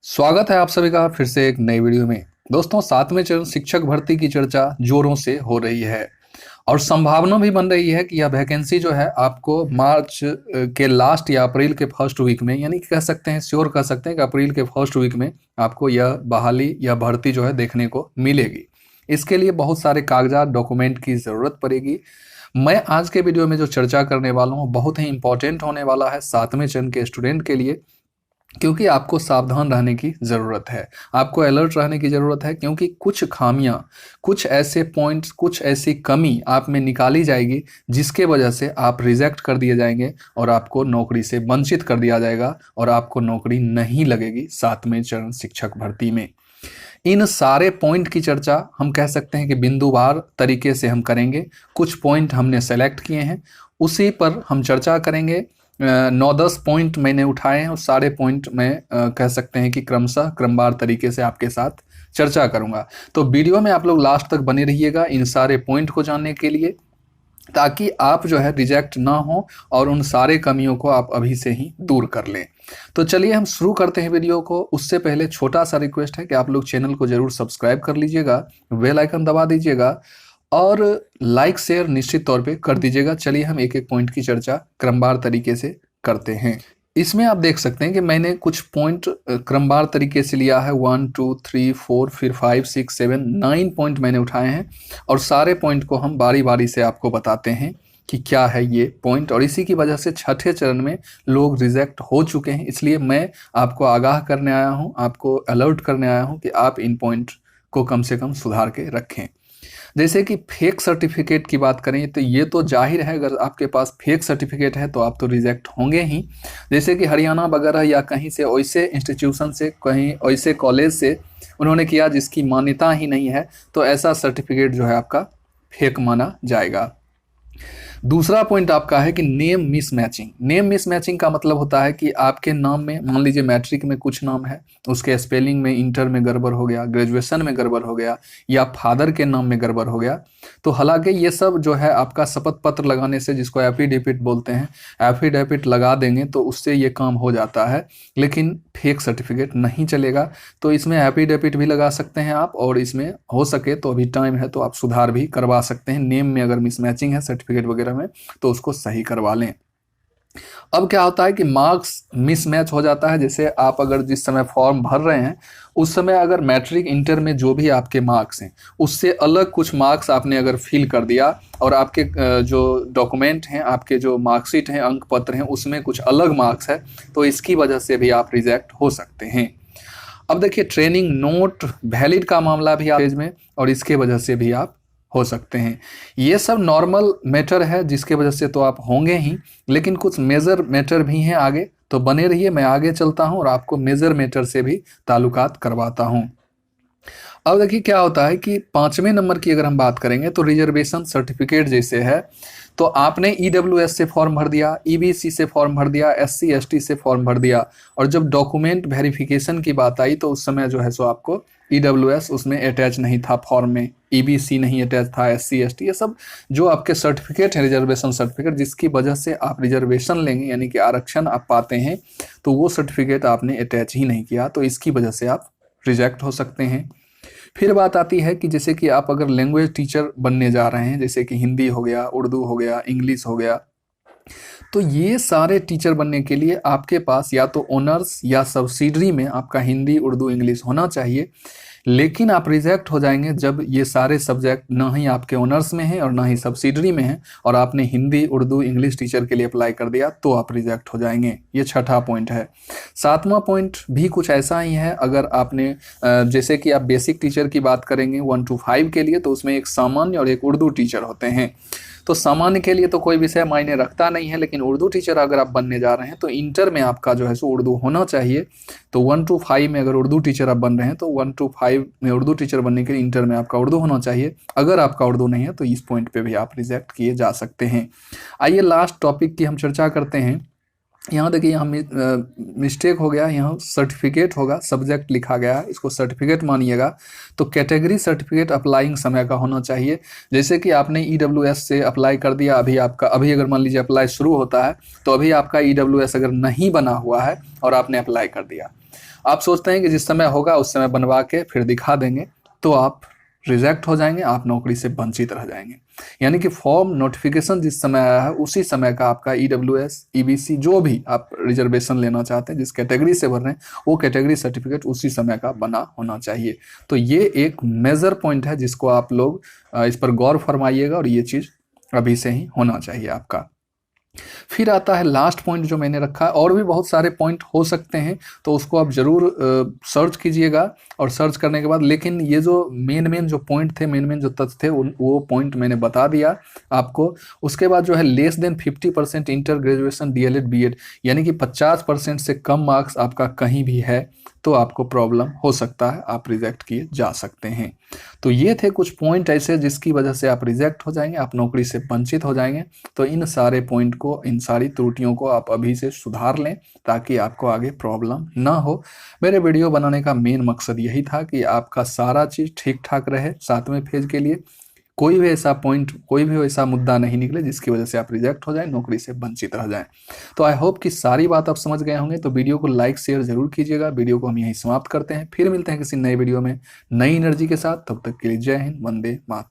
स्वागत है आप सभी का फिर से एक नई वीडियो में। दोस्तों, सातवें चरण शिक्षक भर्ती की चर्चा जोरों से हो रही है और संभावना भी बन रही है कि यह वैकेंसी जो है आपको मार्च के लास्ट या अप्रैल के फर्स्ट वीक में, यानी कि कह सकते हैं, श्योर कह सकते हैं कि अप्रैल के फर्स्ट वीक में आपको यह बहाली या भर्ती जो है देखने को मिलेगी। इसके लिए बहुत सारे कागजात डॉक्यूमेंट की ज़रूरत पड़ेगी। मैं आज के वीडियो में जो चर्चा करने वाला हूँ बहुत ही इंपॉर्टेंट होने वाला है सातवें चरण के स्टूडेंट के लिए, क्योंकि आपको सावधान रहने की ज़रूरत है, आपको अलर्ट रहने की ज़रूरत है, क्योंकि कुछ खामियां, कुछ ऐसे पॉइंट्स, कुछ ऐसी कमी आप में निकाली जाएगी जिसके वजह से आप रिजेक्ट कर दिए जाएंगे और आपको नौकरी से वंचित कर दिया जाएगा और आपको नौकरी नहीं लगेगी सातवें चरण शिक्षक भर्ती में। इन सारे पॉइंट की चर्चा हम कह सकते हैं कि बिंदुवार तरीके से हम करेंगे। कुछ पॉइंट हमने सेलेक्ट किए हैं, उसी पर हम चर्चा करेंगे। 9-10 पॉइंट मैंने उठाए हैं, उस सारे पॉइंट मैं कह सकते हैं कि क्रमशः क्रमवार तरीके से आपके साथ चर्चा करूंगा। तो वीडियो में आप लोग लास्ट तक बने रहिएगा इन सारे पॉइंट को जानने के लिए, ताकि आप जो है रिजेक्ट ना हो और उन सारे कमियों को आप अभी से ही दूर कर लें। तो चलिए हम शुरू करते हैं वीडियो को। उससे पहले छोटा सा रिक्वेस्ट है कि आप लोग चैनल को जरूर सब्सक्राइब कर लीजिएगा, बेल आइकन दबा दीजिएगा और लाइक शेयर निश्चित तौर पे कर दीजिएगा। चलिए हम एक एक पॉइंट की चर्चा क्रमवार तरीके से करते हैं। इसमें आप देख सकते हैं कि मैंने कुछ पॉइंट क्रमवार तरीके से लिया है, 1 2 3 4 फिर 5 6 7 9 पॉइंट मैंने उठाए हैं और सारे पॉइंट को हम बारी बारी से आपको बताते हैं कि क्या है ये पॉइंट। और इसी की वजह से छठे चरण में लोग रिजेक्ट हो चुके हैं, इसलिए मैं आपको आगाह करने आया हूँ, आपको अलर्ट करने आया हूँ कि आप इन पॉइंट को कम से कम सुधार के रखें। जैसे कि फेक सर्टिफिकेट की बात करें तो ये तो जाहिर है, अगर आपके पास फेक सर्टिफिकेट है तो आप तो रिजेक्ट होंगे ही। जैसे कि हरियाणा वगैरह या कहीं से वैसे इंस्टीट्यूशन से, कहीं वैसे कॉलेज से उन्होंने किया जिसकी मान्यता ही नहीं है, तो ऐसा सर्टिफिकेट जो है आपका फेक माना जाएगा। दूसरा पॉइंट आपका है कि नेम मिसमैचिंग। नेम मिसमैचिंग का मतलब होता है कि आपके नाम में, मान लीजिए मैट्रिक में कुछ नाम है, उसके स्पेलिंग में इंटर में गड़बड़ हो गया, ग्रेजुएशन में गड़बड़ हो गया, या फादर के नाम में गड़बड़ हो गया। तो हालांकि ये सब जो है आपका शपथ पत्र लगाने से, जिसको एफिडेविट बोलते हैं, एफिडेविट लगा देंगे तो उससे ये काम हो जाता है, लेकिन फेक सर्टिफिकेट नहीं चलेगा। तो इसमें एफिडेविट भी लगा सकते हैं आप, और इसमें हो सके तो अभी टाइम है तो आप सुधार भी करवा सकते हैं। नेम में अगर मिसमैचिंग है सर्टिफिकेट वगैरह में तो उसको सही करवा लें। अब क्या होता है कि मार्क्स मिसमैच हो जाता है। जैसे आप अगर जिस समय फॉर्म भर रहे हैं उस समय अगर मैट्रिक इंटर में जो भी आपके मार्क्स हैं उससे अलग कुछ मार्क्स आपने अगर फिल कर दिया और आपके जो डॉक्यूमेंट हैं, आपके जो मार्कशीट हैं, अंक पत्र हैं, उसमें कुछ अलग मार्क्स है, तो इसकी वजह से भी आप रिजेक्ट हो सकते हैं। अब देखिए, ट्रेनिंग नोट वैलिड का मामला भी आप में, और इसके वजह से भी आप हो सकते हैं। ये सब नॉर्मल मैटर है जिसके वजह से तो आप होंगे ही, लेकिन कुछ मेजर मैटर भी हैं आगे, तो बने रहिए। मैं आगे चलता हूं और आपको मेजर मैटर से भी ताल्लुकात करवाता हूं। अब देखिए क्या होता है कि 5वें नंबर की अगर हम बात करेंगे तो रिजर्वेशन सर्टिफिकेट जैसे है, तो आपने ईडब्ल्यूएस से फॉर्म भर दिया, ईबीसी से फॉर्म भर दिया, एससी एसटी से फॉर्म भर दिया, और जब डॉक्यूमेंट वेरिफिकेशन की बात आई तो उस समय जो है सो आपको ईडब्ल्यूएस उसमें अटैच नहीं था फॉर्म में, ईबीसी नहीं अटैच था, एससी एसटी, ये सब जो आपके सर्टिफिकेट है रिजर्वेशन सर्टिफिकेट, जिसकी वजह से आप रिजर्वेशन लेंगे यानी कि आरक्षण आप पाते हैं, तो वो सर्टिफिकेट आपने अटैच ही नहीं किया, तो इसकी वजह से आप रिजेक्ट हो सकते हैं। फिर बात आती है कि जैसे कि आप अगर लैंग्वेज टीचर बनने जा रहे हैं, जैसे कि हिंदी हो गया, उर्दू हो गया, इंग्लिश हो गया, तो ये सारे टीचर बनने के लिए आपके पास या तो ऑनर्स या सब्सिडरी में आपका हिंदी, उर्दू, इंग्लिश होना चाहिए। लेकिन आप रिजेक्ट हो जाएंगे जब ये सारे सब्जेक्ट ना ही आपके ऑनर्स में हैं और ना ही सब्सिडरी में हैं, और आपने हिंदी, उर्दू, इंग्लिश टीचर के लिए अप्लाई कर दिया, तो आप रिजेक्ट हो जाएंगे। ये छठा पॉइंट है। सातवां पॉइंट भी कुछ ऐसा ही है। अगर आपने जैसे कि आप बेसिक टीचर की बात करेंगे 1 to 5 के लिए, तो उसमें एक सामान्य और एक उर्दू टीचर होते हैं। तो सामान्य के लिए तो कोई विषय मायने रखता नहीं है, लेकिन उर्दू टीचर अगर आप बनने जा रहे हैं तो इंटर में आपका जो है सो उर्दू होना चाहिए। तो 1 to 5 में अगर उर्दू टीचर आप बन रहे हैं तो 1 to 5 में उर्दू टीचर बनने के लिए इंटर में आपका उर्दू होना चाहिए। अगर आपका उर्दू नहीं है तो इस पॉइंट पे भी आप रिजेक्ट किए जा सकते हैं। आइए लास्ट टॉपिक की हम चर्चा करते हैं। यहाँ देखिए, यहाँ मिस्टेक हो गया, यहाँ सर्टिफिकेट होगा, सब्जेक्ट लिखा गया है, इसको सर्टिफिकेट मानिएगा। तो कैटेगरी सर्टिफिकेट अप्लाइंग समय का होना चाहिए। जैसे कि आपने ईडब्ल्यूएस से अप्लाई कर दिया, अभी अगर मान लीजिए अप्लाई शुरू होता है तो अभी आपका ईडब्ल्यूएस अगर नहीं बना हुआ है और आपने अप्लाई कर दिया, आप सोचते हैं कि जिस समय होगा उस समय बनवा के फिर दिखा देंगे, तो आप रिजेक्ट हो जाएंगे, आप नौकरी से वंचित रह जाएंगे। यानी कि फॉर्म नोटिफिकेशन जिस समय आया है उसी समय का आपका ईडब्ल्यूएस, ईबीसी, जो भी आप रिजर्वेशन लेना चाहते हैं, जिस कैटेगरी से भर रहे हैं, वो कैटेगरी सर्टिफिकेट उसी समय का बना होना चाहिए। तो ये एक मेजर पॉइंट है जिसको आप लोग इस पर गौर फरमाइएगा, और ये चीज़ अभी से ही होना चाहिए आपका। फिर आता है लास्ट पॉइंट जो मैंने रखा है, और भी बहुत सारे पॉइंट हो सकते हैं, तो उसको आप ज़रूर सर्च कीजिएगा, और सर्च करने के बाद, लेकिन ये जो मेन जो पॉइंट थे, मेन जो तथ्य थे, वो पॉइंट मैंने बता दिया आपको। उसके बाद जो है less than 50% inter graduation DElEd BEd, यानी कि 50% से कम मार्क्स आपका कहीं भी है तो आपको प्रॉब्लम हो सकता है, आप रिजेक्ट किए जा सकते हैं। तो ये थे कुछ पॉइंट ऐसे जिसकी वजह से आप रिजेक्ट हो जाएंगे, आप नौकरी से वंचित हो जाएंगे। तो इन सारे पॉइंट को, इन सारी त्रुटियों को आप अभी से सुधार लें, ताकि आपको आगे प्रॉब्लम ना हो। मेरे वीडियो बनाने का मेन मकसद यही था कि आपका सारा चीज़ ठीक ठाक रहे 7वें फेज के लिए, कोई भी ऐसा पॉइंट, कोई भी ऐसा मुद्दा नहीं निकले जिसकी वजह से आप रिजेक्ट हो जाएं, नौकरी से वंचित रह जाएं। तो आई होप कि सारी बात आप समझ गए होंगे। तो वीडियो को लाइक शेयर जरूर कीजिएगा। वीडियो को हम यहीं समाप्त करते हैं, फिर मिलते हैं किसी नए वीडियो में नई एनर्जी के साथ। तब तक के लिए जय हिंद, वंदे मातरम।